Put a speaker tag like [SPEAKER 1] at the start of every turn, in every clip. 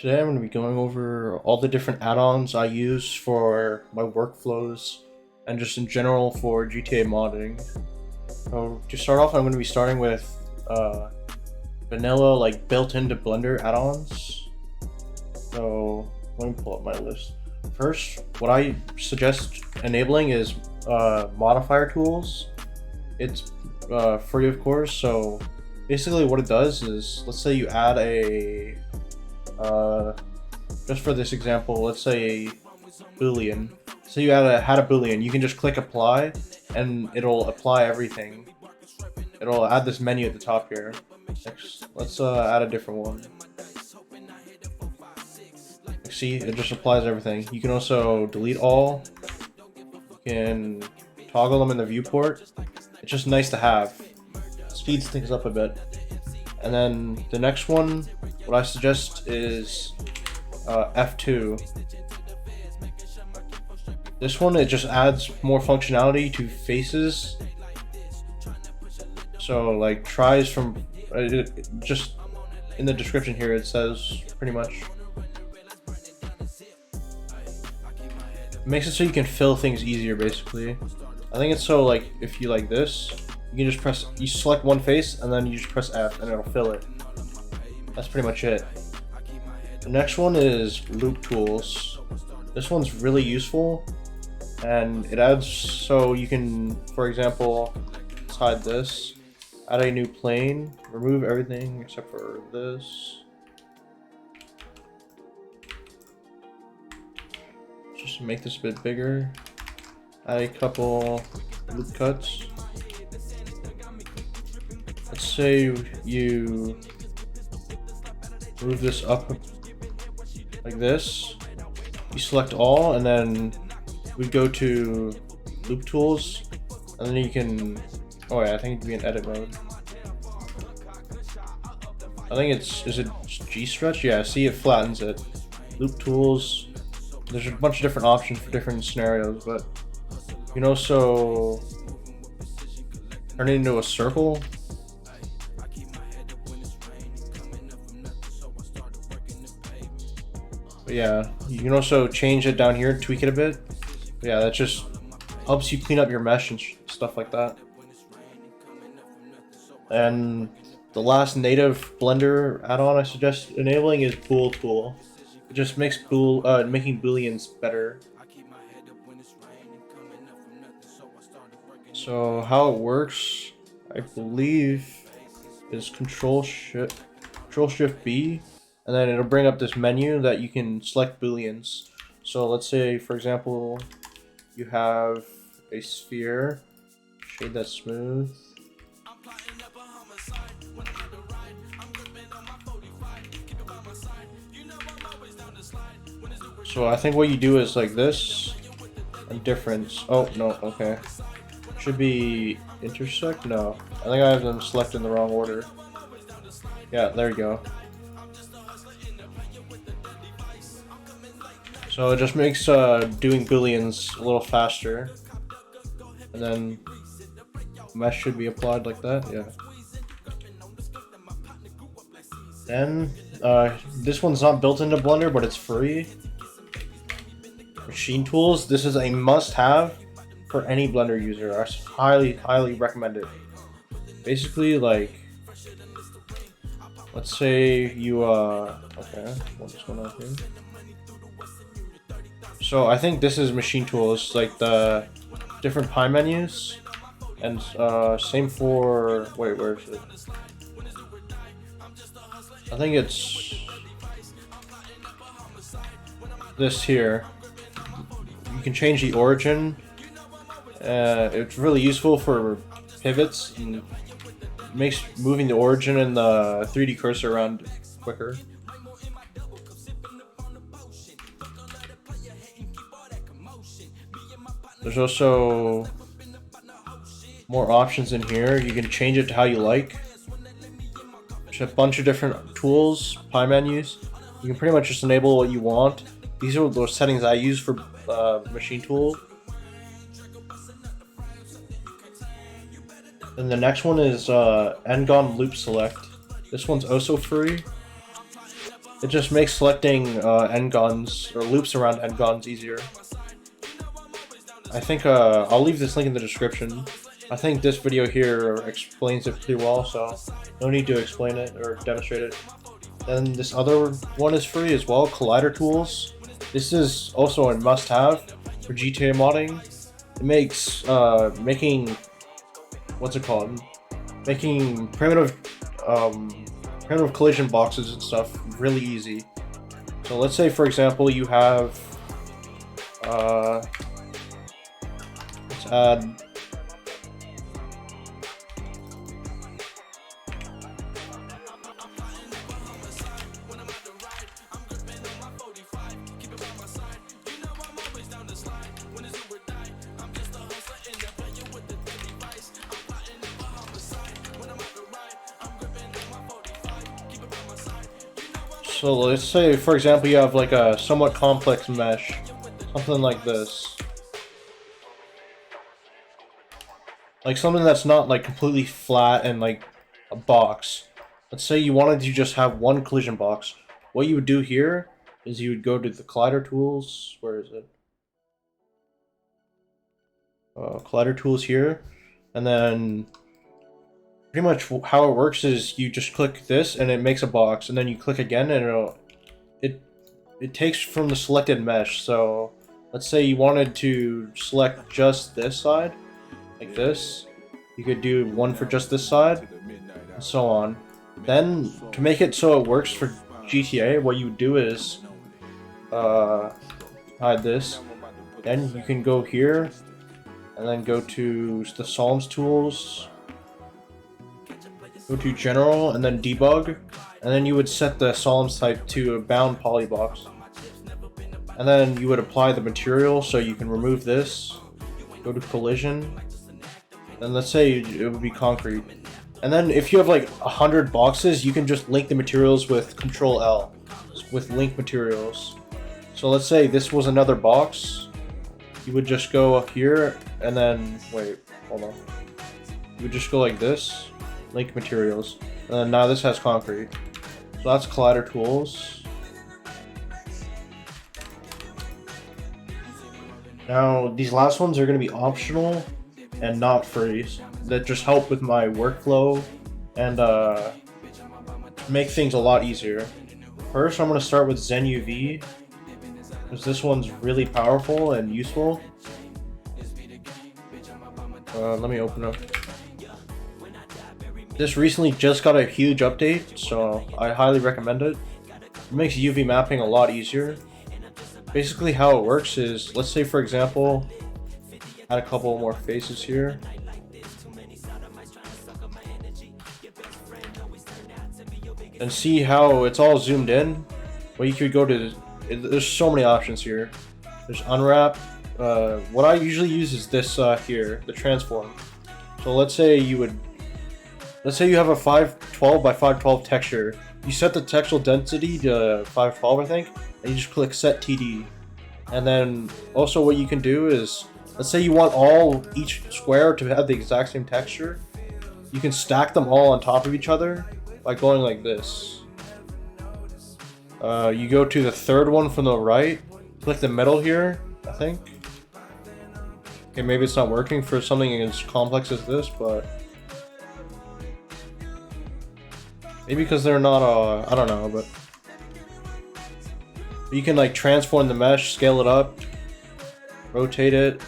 [SPEAKER 1] Today I'm going to be going over all the different add-ons I use for my workflows and just in general for GTA modding. So to start off, I'm going to be starting with vanilla, like built into Blender add-ons. So let me pull up my list. First, what I suggest enabling is modifier tools. It's free, of course. So basically what it does is, let's say you add a just for this example, let's say a boolean. So you had a boolean, you can just click apply and it'll apply everything. It'll add this menu at the top here. Next, let's add a different one. See, it just applies everything. You can also delete all. You can toggle them in the viewport. It's just nice to have. Speeds things up a bit. And then the next one, what I suggest is F2. This one, it just adds more functionality to faces. So like tries from, just in the description here it says pretty much. It makes it so you can fill things easier basically. I think it's so like if you like this, you can just you select one face and then you just press F and it'll fill it. That's pretty much it. The next one is LoopTools. This one's really useful and it adds, so you can, for example, let's hide this, add a new plane, remove everything except for this. Just to make this a bit bigger, add a couple loop cuts. Let's say you move this up like this, you select all, and then we go to LoopTools, and then you can, oh yeah, I think it'd be in edit mode. I think is it G stretch? Yeah, see, it flattens it. LoopTools, there's a bunch of different options for different scenarios, but you can also turn it into a circle. But yeah, you can also change it down here, tweak it a bit. But yeah, that just helps you clean up your mesh and stuff like that. And the last native Blender add-on I suggest enabling is Bool tool. It just makes making booleans better. So how it works, I believe, is Control Shift B, and then it'll bring up this menu that you can select booleans. So let's say, for example, you have a sphere, shade that smooth. So I think what you do is like this, and difference. Oh, no, okay. Should be intersect? No. I think I have them selected in the wrong order. Yeah, there you go. So it just makes doing booleans a little faster. And then mesh should be applied like that, yeah. Then this one's not built into Blender, but it's free. Machine tools, this is a must-have for any Blender user. I highly recommend it. Basically, like, let's say you okay, what's going on here? So I think this is machine tools, like the different pie menus, and same for, wait, where is it? I think it's this here. You can change the origin. It's really useful for pivots and makes moving the origin and the 3D cursor around quicker. There's also more options in here. You can change it to how you like. There's a bunch of different tools, pie menus. You can pretty much just enable what you want. These are those settings I use for machine tool. And the next one is N-Gon Loop Select. This one's also free. It just makes selecting end guns or loops around end guns easier. I think I'll leave this link in the description. I think this video here explains it pretty well, so no need to explain it or demonstrate it. Then this other one is free as well, Collider Tools. This is also a must-have for GTA modding. It makes making making primitive collision boxes and stuff really easy. So let's say, for example, you have let's add so let's say, for example, you have like a somewhat complex mesh, something like this. Like something that's not like completely flat and like a box. Let's say you wanted to just have one collision box. What you would do here is you would go to the Collider Tools. Where is it? Collider Tools here. And then pretty much how it works is you just click this and it makes a box, and then you click again and it takes from the selected mesh. So let's say you wanted to select just this side, like this. You could do one for just this side, and so on. Then to make it so it works for GTA, what you would do is hide this. Then you can go here and then go to the Psalms tools. Go to General and then Debug, and then you would set the Psalms type to a bound polybox. And then you would apply the material, so you can remove this, go to Collision, and let's say it would be concrete. And then if you have like 100 boxes, you can just link the materials with Control L, with link materials. So let's say this was another box, you would just go up here, and then, wait, hold on. You would just go like this. Link materials, and then now this has concrete. So that's Collider Tools. Now these last ones are going to be optional and not free, that just help with my workflow and make things a lot easier. First, I'm going to start with Zen UV, because this one's really powerful and useful. Let me open up. This recently just got a huge update, so I highly recommend it. It makes UV mapping a lot easier. Basically how it works is, let's say for example, add a couple more faces here. And see how it's all zoomed in? Well, you could go to, there's so many options here. There's unwrap. What I usually use is this here, the transform. So let's say you have a 512 by 512 texture. You set the textural density to 512, I think, and you just click Set TD. And then also what you can do is, let's say you want each square to have the exact same texture. You can stack them all on top of each other by going like this. You go to the third one from the right, click the middle here, I think. Okay, maybe it's not working for something as complex as this, but maybe because they're not, I don't know, but you can like transform the mesh, scale it up, rotate it.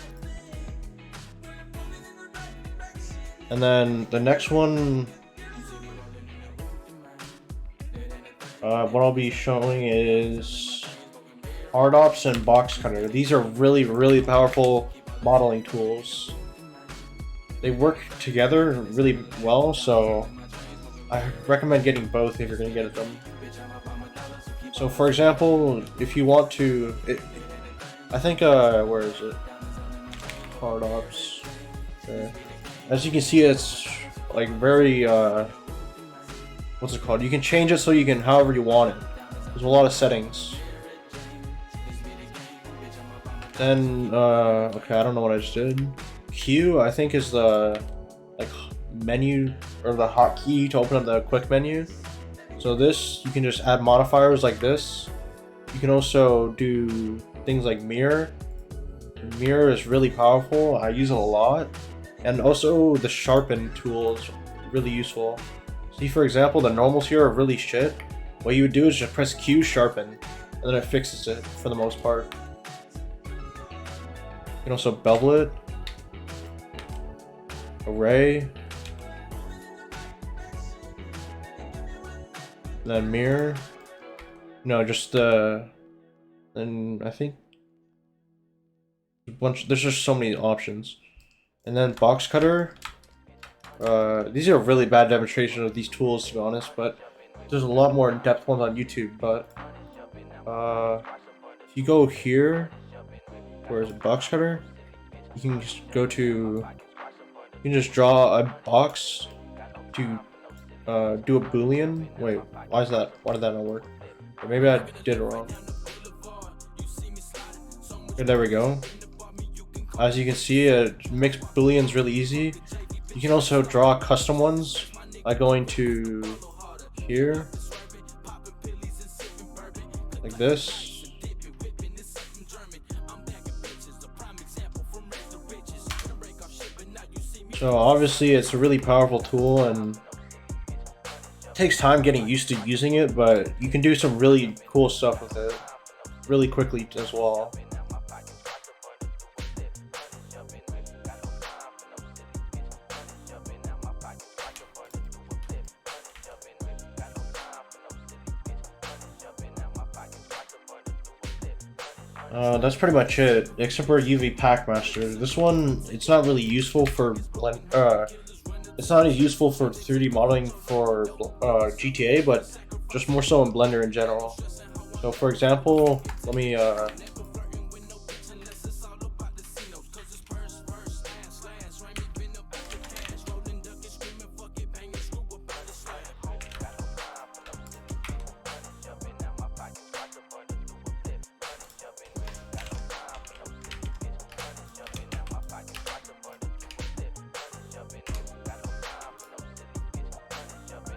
[SPEAKER 1] And then the next one, what I'll be showing is Hardops and boxcutter. These are really, really powerful modeling tools. They work together really well, so I recommend getting both if you're going to get them. So for example, if you want to, I think, where is it? Hardops. Okay. As you can see, it's like very, what's it called? You can change it so you can however you want it. There's a lot of settings. Then, okay, I don't know what I just did. Q, I think, is the like menu or the hotkey to open up the quick menu. So this, you can just add modifiers like this. You can also do things like mirror. Mirror is really powerful. I use it a lot. And also the sharpen tool is really useful. See, for example, the normals here are really shit. What you would do is just press Q sharpen, and then it fixes it for the most part. You can also bevel it. Array. Then mirror. No, just and I think there's just so many options. And then box cutter. These are really bad demonstrations of these tools, to be honest, but there's a lot more in-depth ones on YouTube. But if you go here, where's a box cutter, you can just go to, you can just draw a box to do a boolean. Wait, why is that? Why did that not work? Or maybe I did it wrong. Okay, there we go. As you can see, it makes booleans really easy. You can also draw custom ones by going to here, like this. So obviously it's a really powerful tool and it takes time getting used to using it, but you can do some really cool stuff with it really quickly as well. That's pretty much it, except for UV Pack Master. This one, it's not really useful for it's not as useful for 3D modeling for GTA, but just more so in Blender in general. So for example, let me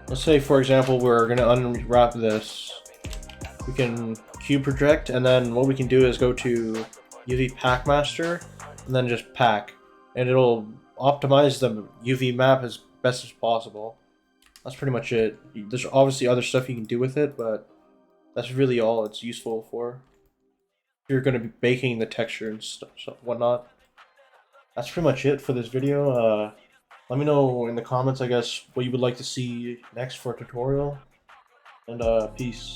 [SPEAKER 1] let's say, for example, we're going to unwrap this. We can cube project, and then what we can do is go to UV Pack Master, and then just pack. And it'll optimize the UV map as best as possible. That's pretty much it. There's obviously other stuff you can do with it, but that's really all it's useful for. If you're going to be baking the texture and stuff, whatnot. That's pretty much it for this video. Let me know in the comments, I guess, what you would like to see next for a tutorial. And peace.